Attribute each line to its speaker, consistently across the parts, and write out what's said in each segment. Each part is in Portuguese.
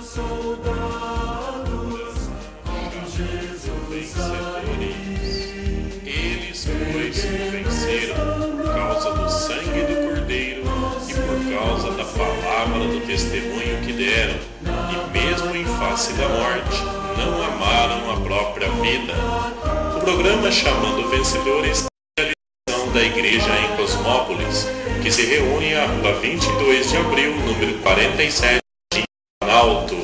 Speaker 1: soldados, com Jesus vencedores. Eles, pois, venceram por causa do sangue do Cordeiro e por causa da palavra do testemunho que deram, e mesmo em face da morte, não amaram a própria vida. O programa Chamando Vencedores é a realização da igreja em Cosmópolis, que se reúne à rua 22 de abril, número 47, em Planalto.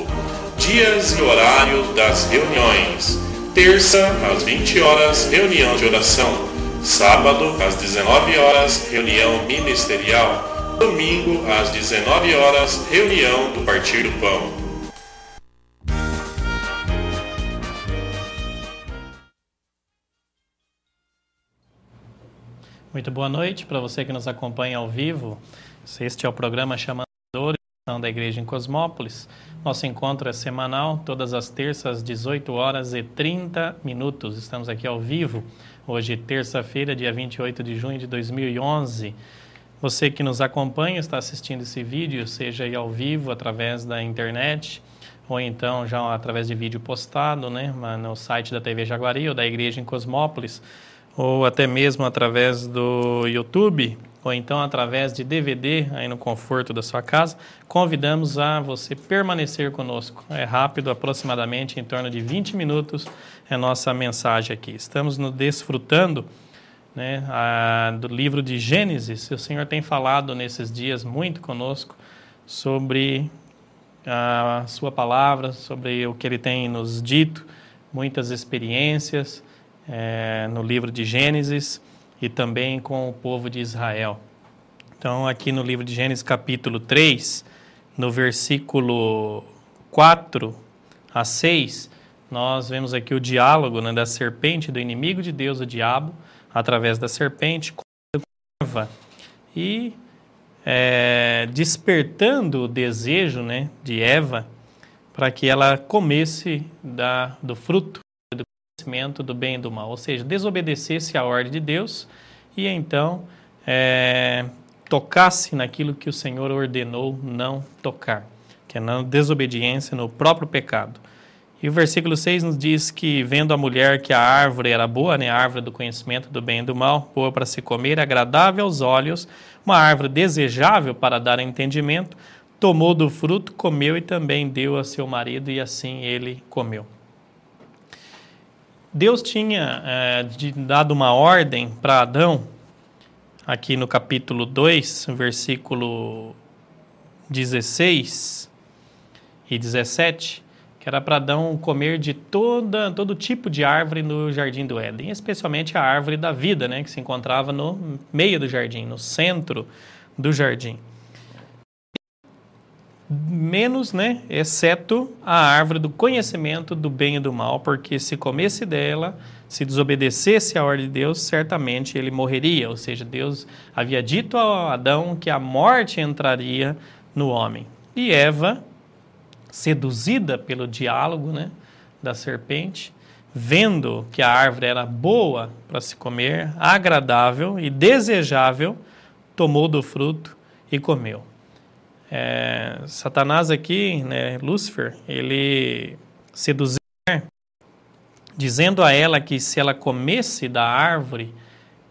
Speaker 1: Dias e horários das reuniões: terça, às 20 horas, reunião de oração; sábado, às 19 horas, reunião ministerial; domingo, às 19 horas, reunião do Partir do Pão.
Speaker 2: Muito boa noite para você que nos acompanha ao vivo. Este é o programa Chamando Vencedores da Igreja em Cosmópolis. Nosso encontro é semanal, todas as terças, às 18 horas e 30 minutos. Estamos aqui ao vivo, hoje, terça-feira, dia 28 de junho de 2011. Você que nos acompanha, está assistindo esse vídeo, seja aí ao vivo, através da internet, ou então já através de vídeo postado, né, no site da TV Jaguari ou da Igreja em Cosmópolis, ou até mesmo através do YouTube, ou então através de DVD, aí no conforto da sua casa. Convidamos a você permanecer conosco. É rápido, aproximadamente em torno de 20 minutos é a nossa mensagem aqui. Estamos nos desfrutando, né, do livro de Gênesis. O Senhor tem falado nesses dias muito conosco sobre a sua palavra, sobre o que Ele tem nos dito, muitas experiências, no livro de Gênesis e também com o povo de Israel. Então, aqui no livro de Gênesis, capítulo 3, no versículo 4 a 6, nós vemos aqui o diálogo, né, da serpente, do inimigo de Deus, o diabo, através da serpente, com Eva, e despertando o desejo, né, de Eva para que ela comesse do fruto do bem e do mal, ou seja, desobedecesse à ordem de Deus e então tocasse naquilo que o Senhor ordenou não tocar, que é na desobediência, no próprio pecado. E o versículo 6 nos diz que, vendo a mulher que a árvore era boa, né, a árvore do conhecimento do bem e do mal, boa para se comer, agradável aos olhos, uma árvore desejável para dar entendimento, tomou do fruto, comeu e também deu a seu marido, e assim ele comeu. Deus tinha dado uma ordem para Adão, aqui no capítulo 2, versículo 16 e 17, que era para Adão comer de todo tipo de árvore no jardim do Éden, especialmente a árvore da vida, né, que se encontrava no meio do jardim, no centro do jardim. Menos, né, exceto a árvore do conhecimento do bem e do mal, porque se comesse dela, se desobedecesse à ordem de Deus, certamente ele morreria. Ou seja, Deus havia dito a Adão que a morte entraria no homem. E Eva, seduzida pelo diálogo, né, da serpente, vendo que a árvore era boa para se comer, agradável e desejável, tomou do fruto e comeu. Satanás aqui, né, Lúcifer, ele seduziu a mulher, dizendo a ela que se ela comesse da árvore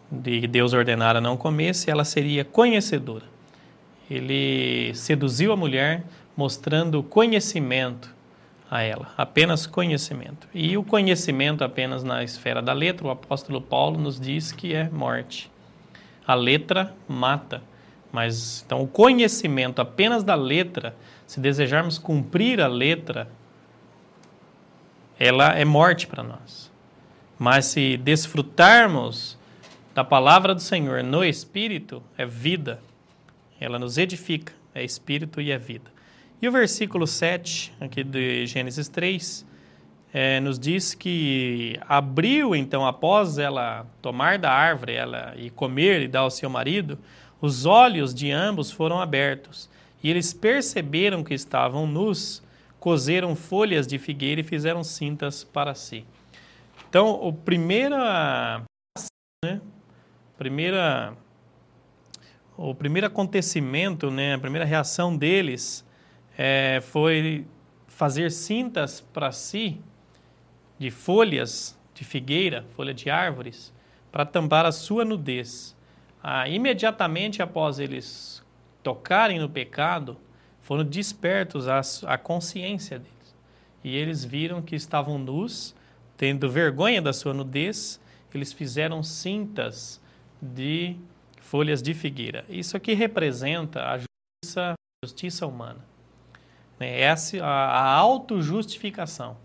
Speaker 2: de Deus ordenara não comesse, ela seria conhecedora. Ele seduziu a mulher mostrando conhecimento a ela, apenas conhecimento. E o conhecimento apenas na esfera da letra, o apóstolo Paulo nos diz que é morte. A letra mata. Mas, então, o conhecimento apenas da letra, se desejarmos cumprir a letra, ela é morte para nós. Mas se desfrutarmos da palavra do Senhor no Espírito, é vida. Ela nos edifica, é Espírito e é vida. E o versículo 7, aqui de Gênesis 3, nos diz que abriu, então, após ela tomar da árvore e comer e dar ao seu marido, os olhos de ambos foram abertos, e eles perceberam que estavam nus, coseram folhas de figueira e fizeram cintas para si. Então, o primeiro acontecimento, né, a primeira reação deles foi fazer cintas para si de folhas de figueira, folha de árvores, para tampar a sua nudez. Imediatamente após eles tocarem no pecado, foram despertos à consciência deles. E eles viram que estavam nus, tendo vergonha da sua nudez, eles fizeram cintas de folhas de figueira. Isso aqui representa a justiça humana. Essa a autojustificação.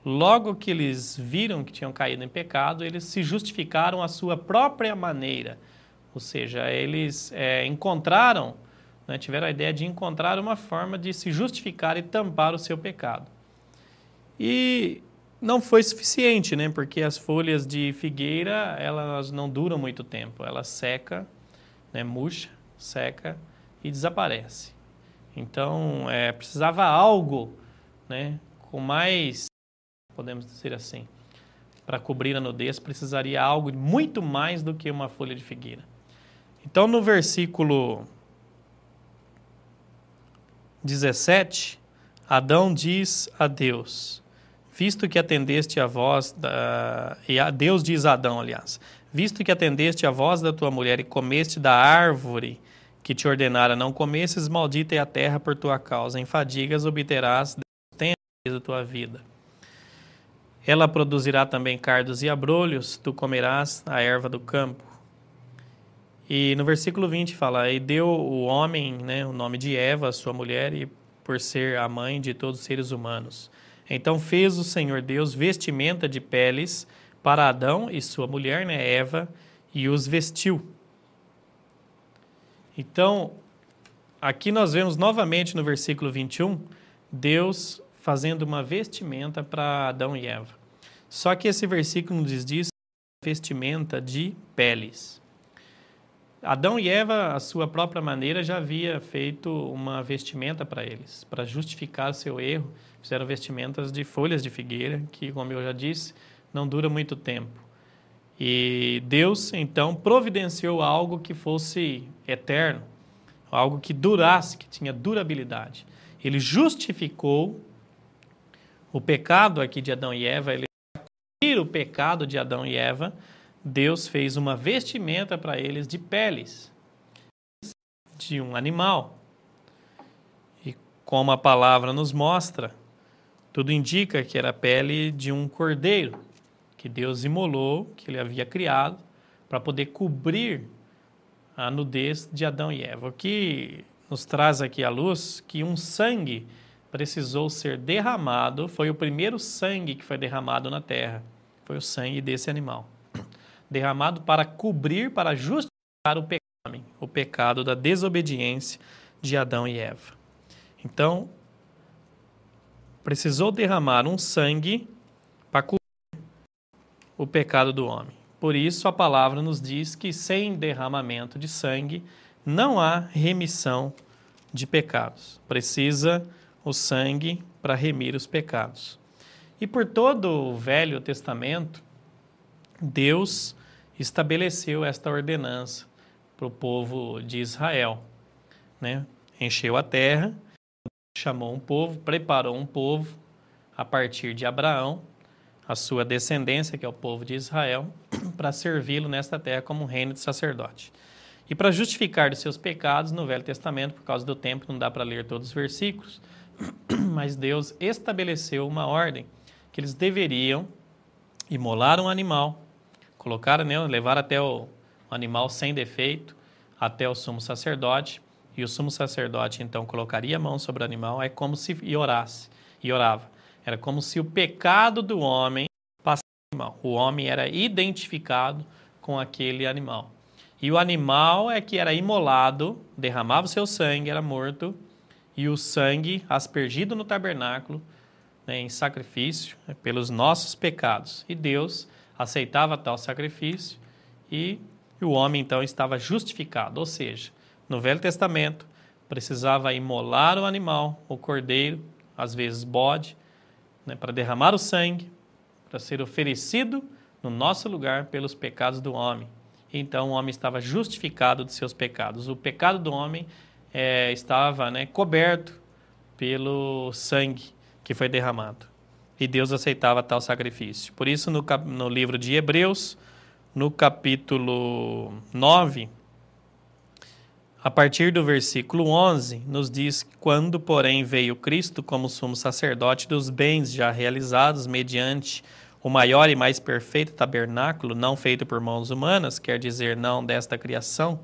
Speaker 2: Logo que eles viram que tinham caído em pecado, eles se justificaram à sua própria maneira. Ou seja, eles encontraram, tiveram a ideia de encontrar uma forma de se justificar e tampar o seu pecado. E não foi suficiente, porque as folhas de figueira, elas não duram muito tempo. Ela seca, murcha, seca e desaparece. Então, precisava algo, com mais, podemos dizer assim, para cobrir a nudez, precisaria algo muito mais do que uma folha de figueira. Então, no versículo 17, Adão diz a Deus, visto que atendeste a voz Deus diz a Adão, aliás, visto que atendeste a voz da tua mulher e comeste da árvore que te ordenara não comesses, maldita é a terra por tua causa, em fadigas obterás da tua vida. Ela produzirá também cardos e abrolhos, tu comerás a erva do campo. E no versículo 20 fala, e deu o homem, o nome de Eva, sua mulher, e por ser a mãe de todos os seres humanos. Então fez o Senhor Deus vestimenta de peles para Adão e sua mulher, Eva, e os vestiu. Então, aqui nós vemos novamente no versículo 21, Deus fazendo uma vestimenta para Adão e Eva. Só que esse versículo nos diz vestimenta de peles. Adão e Eva, à sua própria maneira, já havia feito uma vestimenta para eles. Para justificar o seu erro, fizeram vestimentas de folhas de figueira, que, como eu já disse, não dura muito tempo. E Deus, então, providenciou algo que fosse eterno, algo que durasse, que tinha durabilidade. Ele justificou o pecado aqui de Adão e Eva, ele cobrir o pecado de Adão e Eva, Deus fez uma vestimenta para eles de peles de um animal. E como a palavra nos mostra, tudo indica que era a pele de um cordeiro, que Deus imolou, que ele havia criado, para poder cobrir a nudez de Adão e Eva. O que nos traz aqui à luz que um sangue precisou ser derramado, foi o primeiro sangue que foi derramado na terra, foi o sangue desse animal. Derramado para cobrir, para justificar o pecado da desobediência de Adão e Eva. Então, precisou derramar um sangue para cobrir o pecado do homem. Por isso, a palavra nos diz que sem derramamento de sangue não há remissão de pecados. Precisa o sangue para remir os pecados. E por todo o Velho Testamento, Deus estabeleceu esta ordenança para o povo de Israel. Encheu a terra, chamou um povo, preparou um povo a partir de Abraão, a sua descendência, que é o povo de Israel, para servi-lo nesta terra como um reino de sacerdote. E para justificar dos seus pecados, no Velho Testamento, por causa do tempo, não dá para ler todos os versículos, mas Deus estabeleceu uma ordem, que eles deveriam imolar um animal, levar até o animal sem defeito, até o sumo sacerdote, e o sumo sacerdote então colocaria a mão sobre o animal, como se orava. Era como se o pecado do homem passasse no animal. O homem era identificado com aquele animal. E o animal que era imolado, derramava o seu sangue, era morto, e o sangue aspergido no tabernáculo, em sacrifício, pelos nossos pecados. E Deus aceitava tal sacrifício e o homem então estava justificado. Ou seja, no Velho Testamento precisava imolar o animal, o cordeiro, às vezes bode, para derramar o sangue, para ser oferecido no nosso lugar pelos pecados do homem. Então o homem estava justificado dos seus pecados. O pecado do homem estava coberto pelo sangue que foi derramado. E Deus aceitava tal sacrifício. Por isso, no livro de Hebreus, no capítulo 9, a partir do versículo 11, nos diz: quando, porém, veio Cristo como sumo sacerdote dos bens já realizados mediante o maior e mais perfeito tabernáculo, não feito por mãos humanas, quer dizer, não desta criação,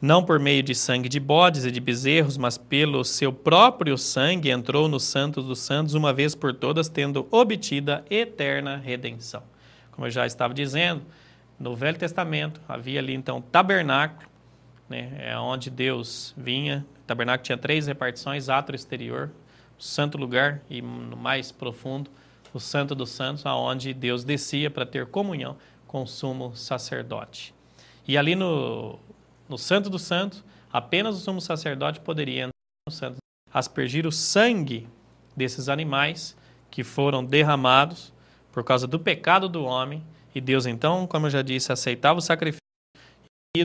Speaker 2: não por meio de sangue de bodes e de bezerros, mas pelo seu próprio sangue, entrou no Santo dos Santos uma vez por todas, tendo obtida eterna redenção. Como eu já estava dizendo, no Velho Testamento havia ali então tabernáculo, né, é onde Deus vinha. O tabernáculo tinha 3 repartições: átrio exterior, o santo lugar e no mais profundo, o Santo dos Santos, aonde Deus descia para ter comunhão com o sumo sacerdote. E ali no Santo dos Santos, apenas o sumo sacerdote poderia entrar no Santo, aspergir o sangue desses animais que foram derramados por causa do pecado do homem. E Deus então, como eu já disse, aceitava o sacrifício e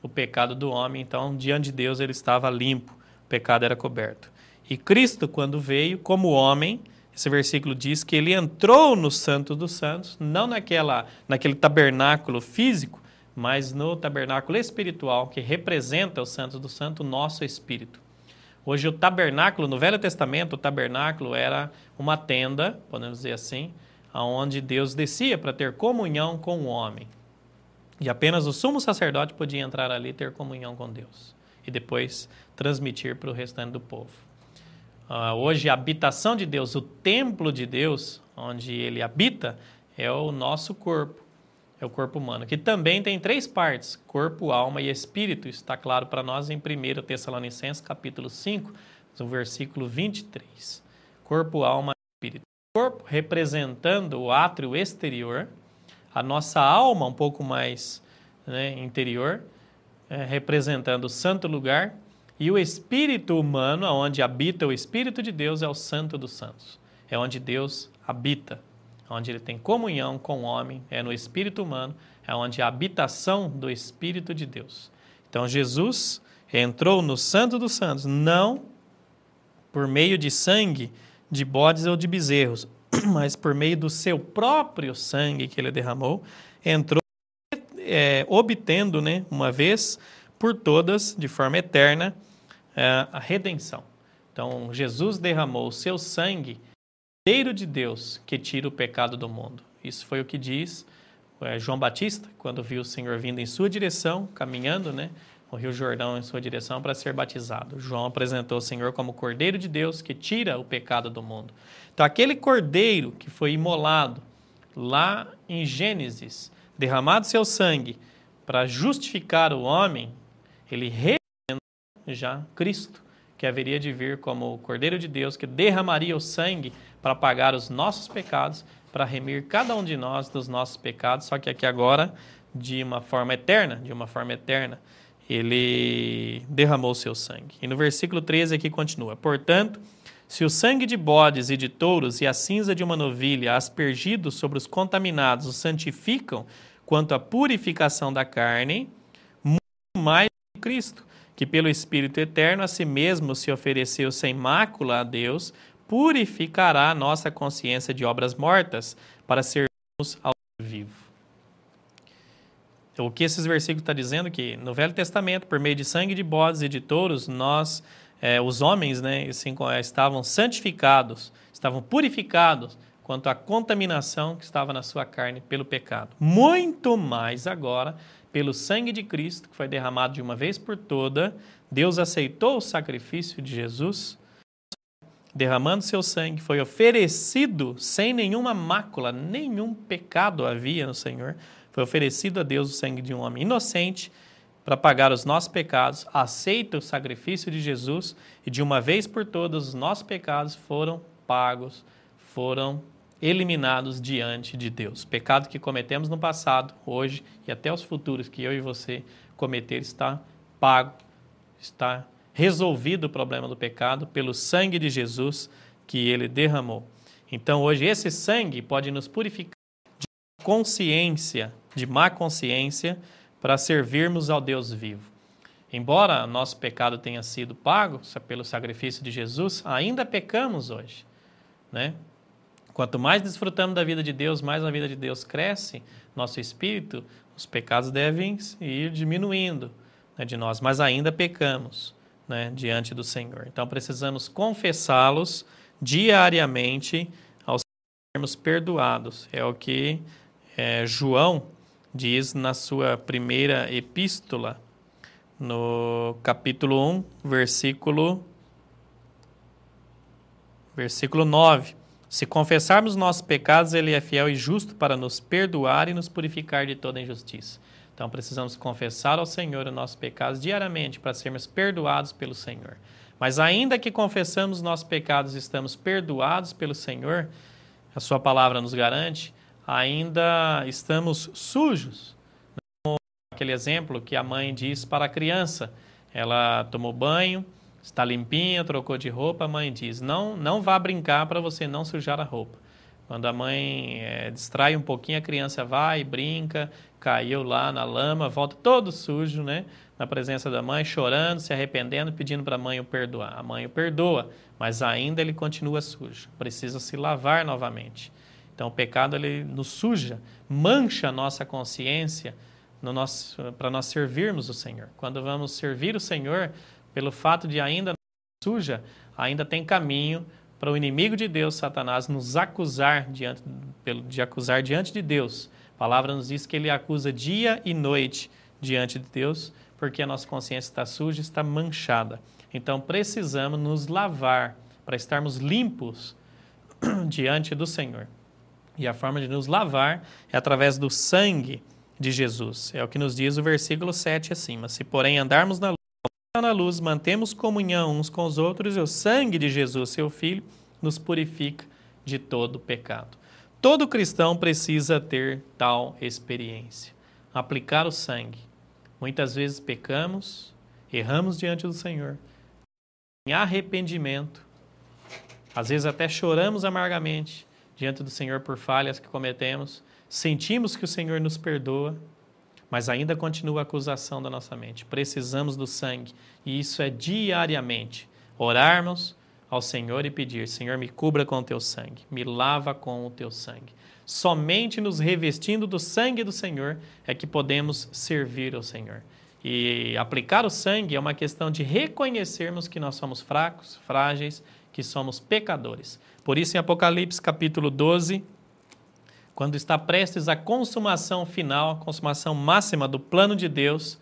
Speaker 2: o pecado do homem. Então, diante de Deus, ele estava limpo, o pecado era coberto. E Cristo, quando veio como homem, esse versículo diz que ele entrou no Santo dos Santos, não naquele tabernáculo físico, mas no tabernáculo espiritual, que representa o Santo do Santo, o nosso espírito. Hoje o tabernáculo, no Velho Testamento, o tabernáculo era uma tenda, podemos dizer assim, onde Deus descia para ter comunhão com o homem. E apenas o sumo sacerdote podia entrar ali e ter comunhão com Deus. E depois transmitir para o restante do povo. Hoje a habitação de Deus, o templo de Deus, onde ele habita, é o nosso corpo. É o corpo humano, que também tem 3 partes: corpo, alma e espírito. Isso está claro para nós em 1 Tessalonicenses, capítulo 5, no versículo 23. Corpo, alma e espírito. O corpo representando o átrio exterior, a nossa alma um pouco mais, né, interior, representando o santo lugar, e o espírito humano, onde habita o Espírito de Deus, é o Santo dos Santos. É onde Deus habita, onde ele tem comunhão com o homem, é no espírito humano, é onde a habitação do Espírito de Deus. Então Jesus entrou no Santo dos Santos, não por meio de sangue de bodes ou de bezerros, mas por meio do seu próprio sangue que ele derramou, entrou obtendo, né, uma vez por todas, de forma eterna, a redenção. Então Jesus derramou o seu sangue, Cordeiro de Deus, que tira o pecado do mundo. Isso foi o que diz João Batista, quando viu o Senhor vindo em sua direção, caminhando, né, o Rio Jordão em sua direção para ser batizado. João apresentou o Senhor como Cordeiro de Deus, que tira o pecado do mundo. Então, aquele Cordeiro que foi imolado lá em Gênesis, derramado seu sangue para justificar o homem, ele representa já Cristo, que haveria de vir como o Cordeiro de Deus, que derramaria o sangue para pagar os nossos pecados, para remir cada um de nós dos nossos pecados, só que aqui agora, de uma forma eterna, ele derramou o seu sangue. E no versículo 13 aqui continua: portanto, se o sangue de bodes e de touros e a cinza de uma novilha aspergidos sobre os contaminados os santificam quanto à purificação da carne, muito mais Cristo, que pelo Espírito Eterno a si mesmo se ofereceu sem mácula a Deus, purificará a nossa consciência de obras mortas para sermos ao vivo. O que esses versículos estão dizendo? Que no Velho Testamento, por meio de sangue de bodes e de touros, nós, os homens, né, assim, estavam santificados, estavam purificados quanto à contaminação que estava na sua carne pelo pecado. Muito mais agora, pelo sangue de Cristo, que foi derramado de uma vez por toda, Deus aceitou o sacrifício de Jesus, derramando seu sangue, foi oferecido sem nenhuma mácula, nenhum pecado havia no Senhor, foi oferecido a Deus o sangue de um homem inocente para pagar os nossos pecados, aceita o sacrifício de Jesus e de uma vez por todas os nossos pecados foram pagos, foram eliminados diante de Deus. O pecado que cometemos no passado, hoje e até os futuros que eu e você cometer está pago, está resolvido o problema do pecado pelo sangue de Jesus que ele derramou. Então hoje esse sangue pode nos purificar de consciência, de má consciência, para servirmos ao Deus vivo. Embora nosso pecado tenha sido pago pelo sacrifício de Jesus, ainda pecamos hoje, né? Quanto mais desfrutamos da vida de Deus, mais a vida de Deus cresce, nosso espírito, os pecados devem ir diminuindo, né, de nós, mas ainda pecamos, né, diante do Senhor. Então precisamos confessá-los diariamente ao sermos perdoados. É o que João diz na sua primeira epístola, no capítulo 1, versículo 9. Se confessarmos nossos pecados, Ele é fiel e justo para nos perdoar e nos purificar de toda injustiça. Então, precisamos confessar ao Senhor os nossos pecados diariamente para sermos perdoados pelo Senhor. Mas ainda que confessamos nossos pecados e estamos perdoados pelo Senhor, a sua palavra nos garante, ainda estamos sujos. Aquele exemplo que a mãe diz para a criança, ela tomou banho, está limpinha, trocou de roupa, a mãe diz, não vá brincar para você não sujar a roupa. Quando a mãe distrai um pouquinho, a criança vai, brinca, caiu lá na lama, volta todo sujo, né? Na presença da mãe, chorando, se arrependendo, pedindo para a mãe o perdoar. A mãe o perdoa, mas ainda ele continua sujo, precisa se lavar novamente. Então o pecado ele nos suja, mancha a nossa consciência para nós servirmos o Senhor. Quando vamos servir o Senhor, pelo fato de ainda suja, ainda tem caminho para o inimigo de Deus, Satanás, nos acusar diante de Deus. A palavra nos diz que ele acusa dia e noite diante de Deus, porque a nossa consciência está suja, está manchada. Então precisamos nos lavar para estarmos limpos diante do Senhor. E a forma de nos lavar é através do sangue de Jesus. É o que nos diz o versículo 7 acima. Se porém andarmos na luz, mantemos comunhão uns com os outros e o sangue de Jesus, seu Filho, nos purifica de todo pecado. Todo cristão precisa ter tal experiência. Aplicar o sangue. Muitas vezes pecamos, erramos diante do Senhor, em arrependimento. Às vezes até choramos amargamente diante do Senhor por falhas que cometemos. Sentimos que o Senhor nos perdoa, mas ainda continua a acusação da nossa mente. Precisamos do sangue, e isso é diariamente. Orarmos ao Senhor e pedir, Senhor, me cubra com o teu sangue, me lava com o teu sangue. Somente nos revestindo do sangue do Senhor é que podemos servir ao Senhor. E aplicar o sangue é uma questão de reconhecermos que nós somos fracos, frágeis, que somos pecadores. Por isso, em Apocalipse capítulo 12, quando está prestes a consumação final, a consumação máxima do plano de Deus,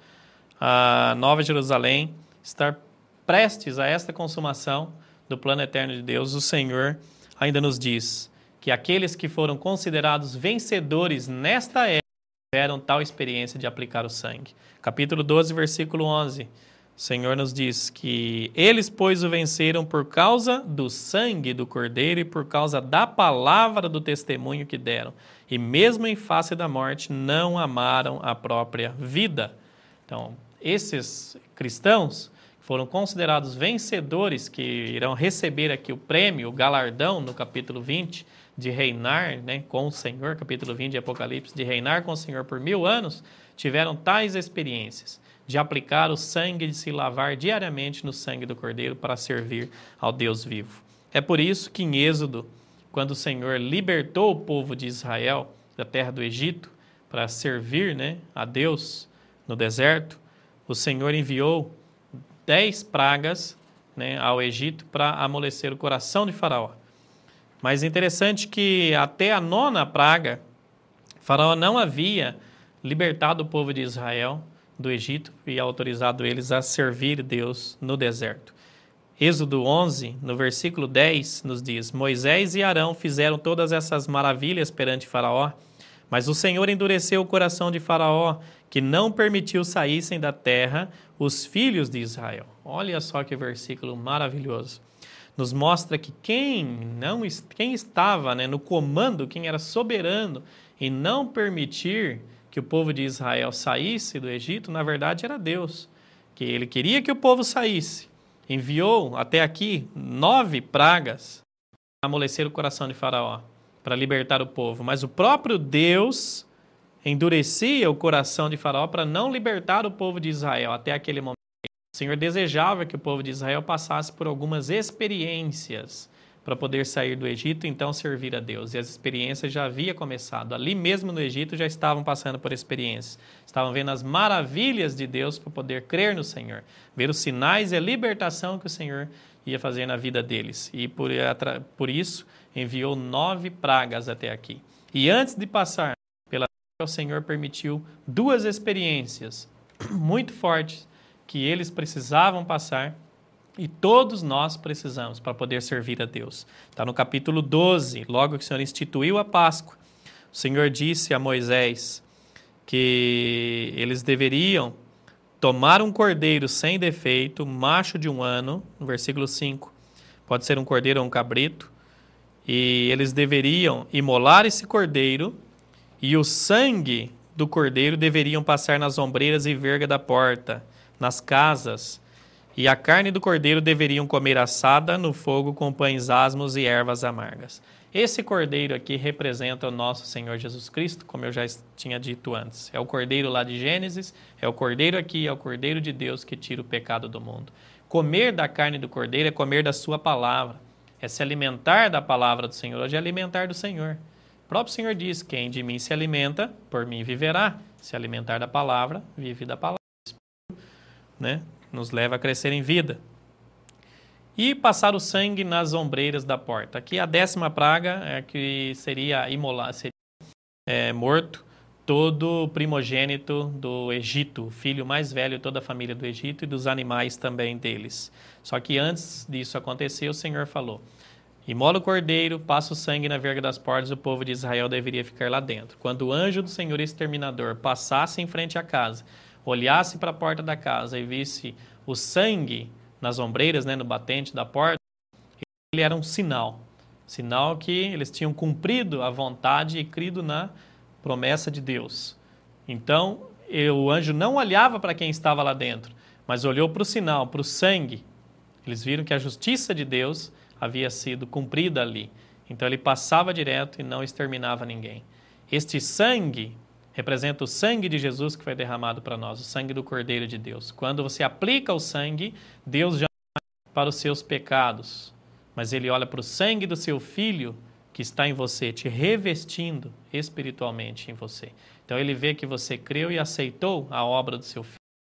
Speaker 2: a Nova Jerusalém, estar prestes a esta consumação do plano eterno de Deus, o Senhor ainda nos diz que aqueles que foram considerados vencedores nesta era tiveram tal experiência de aplicar o sangue. Capítulo 12, versículo 11. O Senhor nos diz que eles, pois, o venceram por causa do sangue do Cordeiro e por causa da palavra do testemunho que deram. E mesmo em face da morte, não amaram a própria vida. Então, esses cristãos foram considerados vencedores, que irão receber aqui o prêmio, o galardão, no capítulo 20, de reinar, né, com o Senhor, capítulo 20 de Apocalipse, de reinar com o Senhor por 1000 anos, tiveram tais experiências de aplicar o sangue, de se lavar diariamente no sangue do Cordeiro para servir ao Deus vivo. É por isso que em Êxodo, quando o Senhor libertou o povo de Israel da terra do Egito para servir, né, a Deus no deserto, o Senhor enviou 10 pragas, né, ao Egito para amolecer o coração de Faraó. Mas é interessante que até a 9ª praga, Faraó não havia libertado o povo de Israel do Egito e autorizado eles a servir Deus no deserto. Êxodo 11, no versículo 10, nos diz: Moisés e Arão fizeram todas essas maravilhas perante Faraó, mas o Senhor endureceu o coração de Faraó, que não permitiu saíssem da terra os filhos de Israel. Olha só que versículo maravilhoso. Nos mostra que quem estava, né, no comando, quem era soberano em não permitir que o povo de Israel saísse do Egito, na verdade era Deus, que ele queria que o povo saísse. Enviou até aqui 9 pragas para amolecer o coração de Faraó, para libertar o povo. Mas o próprio Deus endurecia o coração de Faraó para não libertar o povo de Israel até aquele momento. O Senhor desejava que o povo de Israel passasse por algumas experiências para poder sair do Egito e então servir a Deus. E as experiências já haviam começado. Ali mesmo no Egito já estavam passando por experiências. Estavam vendo as maravilhas de Deus para poder crer no Senhor. Ver os sinais e a libertação que o Senhor ia fazer na vida deles. E por isso enviou 9 pragas até aqui. E antes de passar pela terra, o Senhor permitiu 2 experiências muito fortes que eles precisavam passar e todos nós precisamos para poder servir a Deus. Está no capítulo 12, logo que o Senhor instituiu a Páscoa. O Senhor disse a Moisés que eles deveriam tomar um cordeiro sem defeito, macho de 1 ano, no versículo 5. Pode ser um cordeiro ou um cabrito. E eles deveriam imolar esse cordeiro e o sangue do cordeiro deveriam passar nas ombreiras e verga da porta, nas casas, e a carne do cordeiro deveriam comer assada no fogo com pães asmos e ervas amargas. Esse cordeiro aqui representa o nosso Senhor Jesus Cristo, como eu já tinha dito antes. É o cordeiro lá de Gênesis, é o cordeiro aqui, é o cordeiro de Deus que tira o pecado do mundo. Comer da carne do cordeiro é comer da sua palavra, é se alimentar da palavra do Senhor, hoje é alimentar do Senhor. O próprio Senhor diz, quem de mim se alimenta, por mim viverá. Se alimentar da palavra, vive da palavra. Né? Nos leva a crescer em vida. E passar o sangue nas ombreiras da porta. Aqui a 10ª praga é que seria imolar, seria morto todo primogênito do Egito, o filho mais velho de toda a família do Egito e dos animais também deles. Só que antes disso acontecer, o Senhor falou, imola o cordeiro, passa o sangue na verga das portas, o povo de Israel deveria ficar lá dentro. Quando o anjo do Senhor exterminador passasse em frente à casa, olhasse para a porta da casa e visse o sangue nas ombreiras, né, no batente da porta, ele era um sinal que eles tinham cumprido a vontade e crido na promessa de Deus. Então, o anjo não olhava para quem estava lá dentro, mas olhou para o sinal, para o sangue. Eles viram que a justiça de Deus havia sido cumprida ali. Então, ele passava direto e não exterminava ninguém. Este sangue representa o sangue de Jesus que foi derramado para nós, o sangue do Cordeiro de Deus. Quando você aplica o sangue, Deus já olha para os seus pecados, mas Ele olha para o sangue do seu Filho que está em você, te revestindo espiritualmente em você. Então Ele vê que você creu e aceitou a obra do seu Filho.